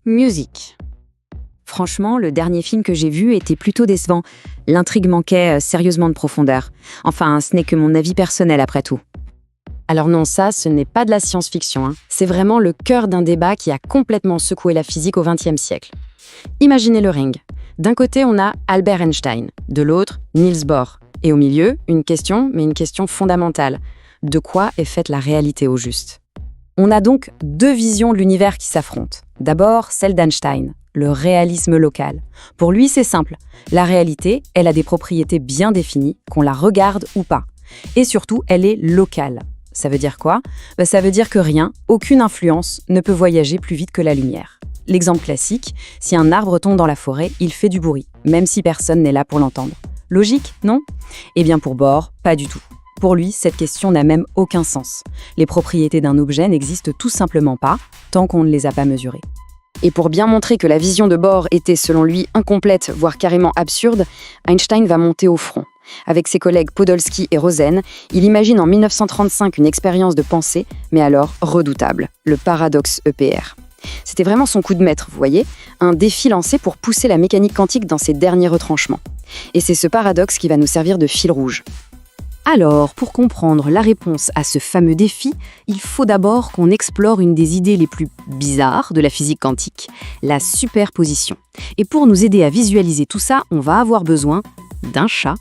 Music. Franchement, le dernier film que j'ai vu était plutôt décevant. L'intrigue manquait sérieusement de profondeur. Enfin, ce n'est que mon avis personnel après tout. Alors non, ça, ce n'est pas de la science-fiction. C'est vraiment le cœur d'un débat qui a complètement secoué la physique au XXe siècle. Imaginez le ring. D'un côté, on a Albert Einstein. De l'autre, Niels Bohr. Et au milieu, une question fondamentale. De quoi est faite la réalité au juste ? On a donc deux visions de l'univers qui s'affrontent. D'abord, celle d'Einstein, le réalisme local. Pour lui, c'est simple. La réalité, elle a des propriétés bien définies, qu'on la regarde ou pas. Et surtout, elle est locale. Ça veut dire quoi ? Ça veut dire que rien, aucune influence, ne peut voyager plus vite que la lumière. L'exemple classique, si un arbre tombe dans la forêt, il fait du bruit, même si personne n'est là pour l'entendre. Logique, non ? Eh bien pour Bohr, pas du tout. Pour lui, cette question n'a même aucun sens. Les propriétés d'un objet n'existent tout simplement pas, tant qu'on ne les a pas mesurées. Et pour bien montrer que la vision de Bohr était, selon lui, incomplète, voire carrément absurde, Einstein va monter au front. Avec ses collègues Podolsky et Rosen, il imagine en 1935 une expérience de pensée, mais alors redoutable, le paradoxe EPR. C'était vraiment son coup de maître, vous voyez, un défi lancé pour pousser la mécanique quantique dans ses derniers retranchements. Et c'est ce paradoxe qui va nous servir de fil rouge. Alors, pour comprendre la réponse à ce fameux défi, il faut d'abord qu'on explore une des idées les plus bizarres de la physique quantique, la superposition. Et pour nous aider à visualiser tout ça, on va avoir besoin d'un chat.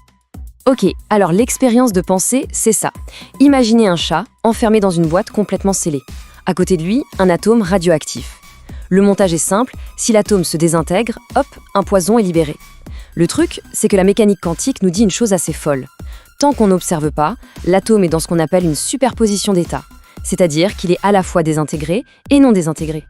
Ok, alors l'expérience de pensée, c'est ça. Imaginez un chat enfermé dans une boîte complètement scellée. À côté de lui, un atome radioactif. Le montage est simple, si l'atome se désintègre, hop, un poison est libéré. Le truc, c'est que la mécanique quantique nous dit une chose assez folle. Tant qu'on n'observe pas, l'atome est dans ce qu'on appelle une superposition d'états, c'est-à-dire qu'il est à la fois désintégré et non désintégré.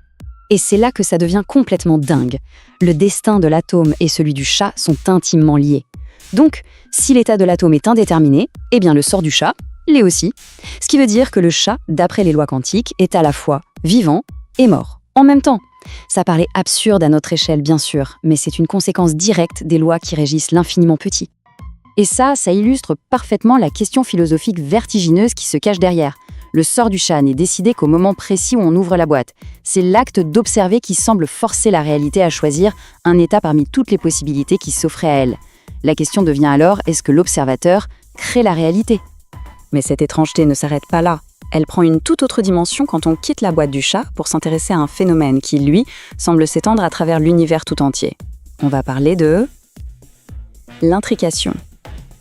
Et c'est là que ça devient complètement dingue. Le destin de l'atome et celui du chat sont intimement liés. Donc, si l'état de l'atome est indéterminé, eh bien le sort du chat l'est aussi. Ce qui veut dire que le chat, d'après les lois quantiques, est à la fois vivant et mort, en même temps. Ça paraît absurde à notre échelle, bien sûr, mais c'est une conséquence directe des lois qui régissent l'infiniment petit. Et ça illustre parfaitement la question philosophique vertigineuse qui se cache derrière. Le sort du chat n'est décidé qu'au moment précis où on ouvre la boîte. C'est l'acte d'observer qui semble forcer la réalité à choisir un état parmi toutes les possibilités qui s'offraient à elle. La question devient alors, est-ce que l'observateur crée la réalité ? Mais cette étrangeté ne s'arrête pas là. Elle prend une toute autre dimension quand on quitte la boîte du chat pour s'intéresser à un phénomène qui, lui, semble s'étendre à travers l'univers tout entier. On va parler de l'intrication.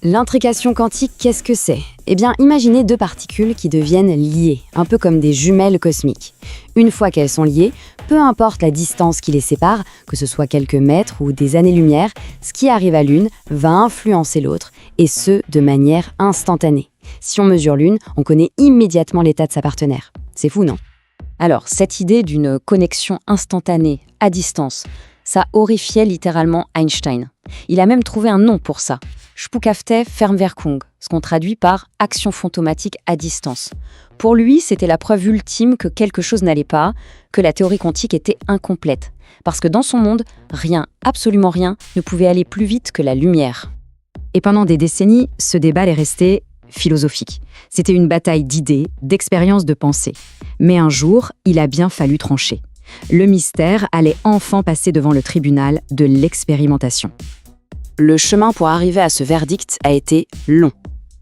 L'intrication quantique, qu'est-ce que c'est ? Eh bien, imaginez deux particules qui deviennent liées, un peu comme des jumelles cosmiques. Une fois qu'elles sont liées, peu importe la distance qui les sépare, que ce soit quelques mètres ou des années-lumière, ce qui arrive à l'une va influencer l'autre, et ce, de manière instantanée. Si on mesure l'une, on connaît immédiatement l'état de sa partenaire. C'est fou, non ? Alors, cette idée d'une connexion instantanée, à distance, ça horrifiait littéralement Einstein. Il a même trouvé un nom pour ça. Spukhaft Fernwirkung, ce qu'on traduit par « action fantomatique à distance ». Pour lui, c'était la preuve ultime que quelque chose n'allait pas, que la théorie quantique était incomplète. Parce que dans son monde, rien, absolument rien, ne pouvait aller plus vite que la lumière. Et pendant des décennies, ce débat est resté philosophique. C'était une bataille d'idées, d'expériences de pensée. Mais un jour, il a bien fallu trancher. Le mystère allait enfin passer devant le tribunal de l'expérimentation. Le chemin pour arriver à ce verdict a été long,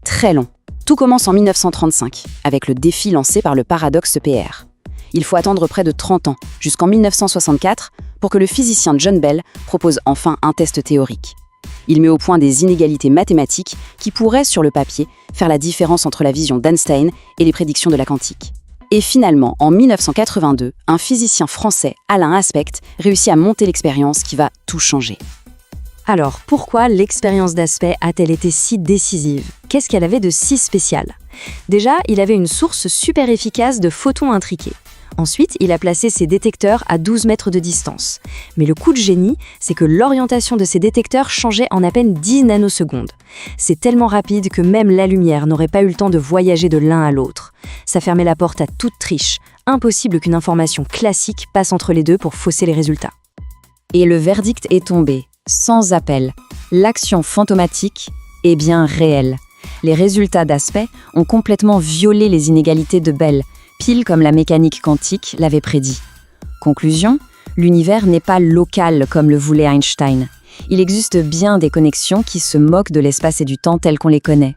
très long. Tout commence en 1935, avec le défi lancé par le paradoxe EPR. Il faut attendre près de 30 ans, jusqu'en 1964, pour que le physicien John Bell propose enfin un test théorique. Il met au point des inégalités mathématiques qui pourraient, sur le papier, faire la différence entre la vision d'Einstein et les prédictions de la quantique. Et finalement, en 1982, un physicien français, Alain Aspect, réussit à monter l'expérience qui va tout changer. Alors, pourquoi l'expérience d'Aspect a-t-elle été si décisive ? Qu'est-ce qu'elle avait de si spécial ? Déjà, il avait une source super efficace de photons intriqués. Ensuite, il a placé ses détecteurs à 12 mètres de distance. Mais le coup de génie, c'est que l'orientation de ces détecteurs changeait en à peine 10 nanosecondes. C'est tellement rapide que même la lumière n'aurait pas eu le temps de voyager de l'un à l'autre. Ça fermait la porte à toute triche. Impossible qu'une information classique passe entre les deux pour fausser les résultats. Et le verdict est tombé. Sans appel, l'action fantomatique est bien réelle. Les résultats d'Aspect ont complètement violé les inégalités de Bell, pile comme la mécanique quantique l'avait prédit. Conclusion, L'univers n'est pas local comme le voulait Einstein. Il existe bien des connexions qui se moquent de l'espace et du temps tels qu'on les connaît.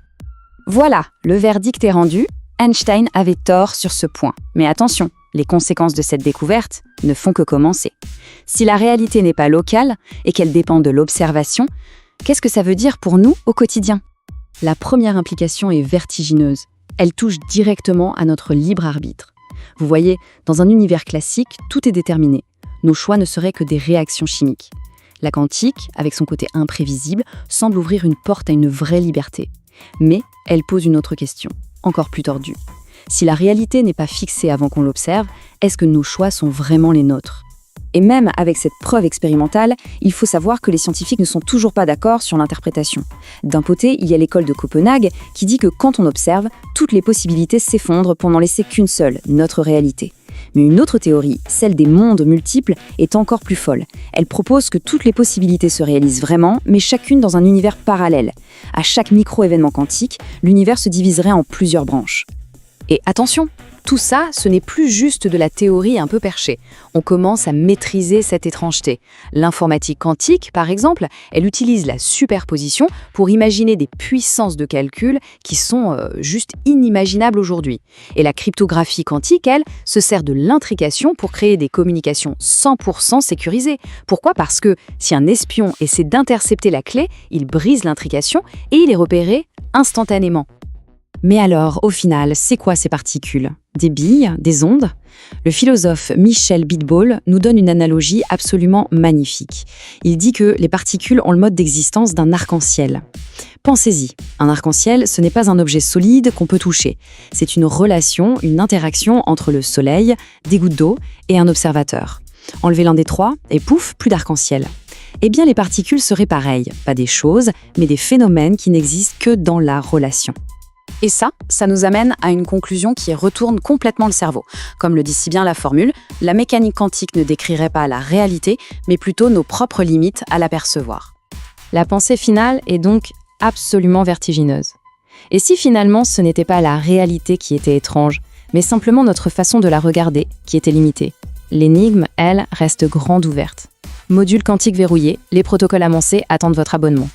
Voilà, le verdict est rendu. Einstein avait tort sur ce point. Mais attention, les conséquences de cette découverte ne font que commencer. Si la réalité n'est pas locale et qu'elle dépend de l'observation, qu'est-ce que ça veut dire pour nous au quotidien ? La première implication est vertigineuse. Elle touche directement à notre libre arbitre. Vous voyez, dans un univers classique, tout est déterminé. Nos choix ne seraient que des réactions chimiques. La quantique, avec son côté imprévisible, semble ouvrir une porte à une vraie liberté. Mais elle pose une autre question, encore plus tordue. Si la réalité n'est pas fixée avant qu'on l'observe, est-ce que nos choix sont vraiment les nôtres ? Et même avec cette preuve expérimentale, il faut savoir que les scientifiques ne sont toujours pas d'accord sur l'interprétation. D'un côté, il y a l'école de Copenhague qui dit que quand on observe, toutes les possibilités s'effondrent pour n'en laisser qu'une seule, notre réalité. Mais une autre théorie, celle des mondes multiples, est encore plus folle. Elle propose que toutes les possibilités se réalisent vraiment, mais chacune dans un univers parallèle. À chaque micro-événement quantique, l'univers se diviserait en plusieurs branches. Et attention, tout ça, ce n'est plus juste de la théorie un peu perchée. On commence à maîtriser cette étrangeté. L'informatique quantique, par exemple, elle utilise la superposition pour imaginer des puissances de calcul qui sont juste inimaginables aujourd'hui. Et la cryptographie quantique, elle, se sert de l'intrication pour créer des communications 100% sécurisées. Pourquoi ? Parce que si un espion essaie d'intercepter la clé, il brise l'intrication et il est repéré instantanément. Mais alors, au final, c'est quoi ces particules ? Des billes, des ondes ? Le philosophe Michel Bidball nous donne une analogie absolument magnifique. Il dit que les particules ont le mode d'existence d'un arc-en-ciel. Pensez-y, un arc-en-ciel, ce n'est pas un objet solide qu'on peut toucher. C'est une relation, une interaction entre le soleil, des gouttes d'eau et un observateur. Enlevez l'un des trois et pouf, plus d'arc-en-ciel. Eh bien, les particules seraient pareilles, pas des choses, mais des phénomènes qui n'existent que dans la relation. Et ça nous amène à une conclusion qui retourne complètement le cerveau. Comme le dit si bien la formule, la mécanique quantique ne décrirait pas la réalité, mais plutôt nos propres limites à l'apercevoir. La pensée finale est donc absolument vertigineuse. Et si finalement ce n'était pas la réalité qui était étrange, mais simplement notre façon de la regarder qui était limitée ? L'énigme, elle, reste grande ouverte. Module quantique verrouillé, les protocoles avancés attendent votre abonnement.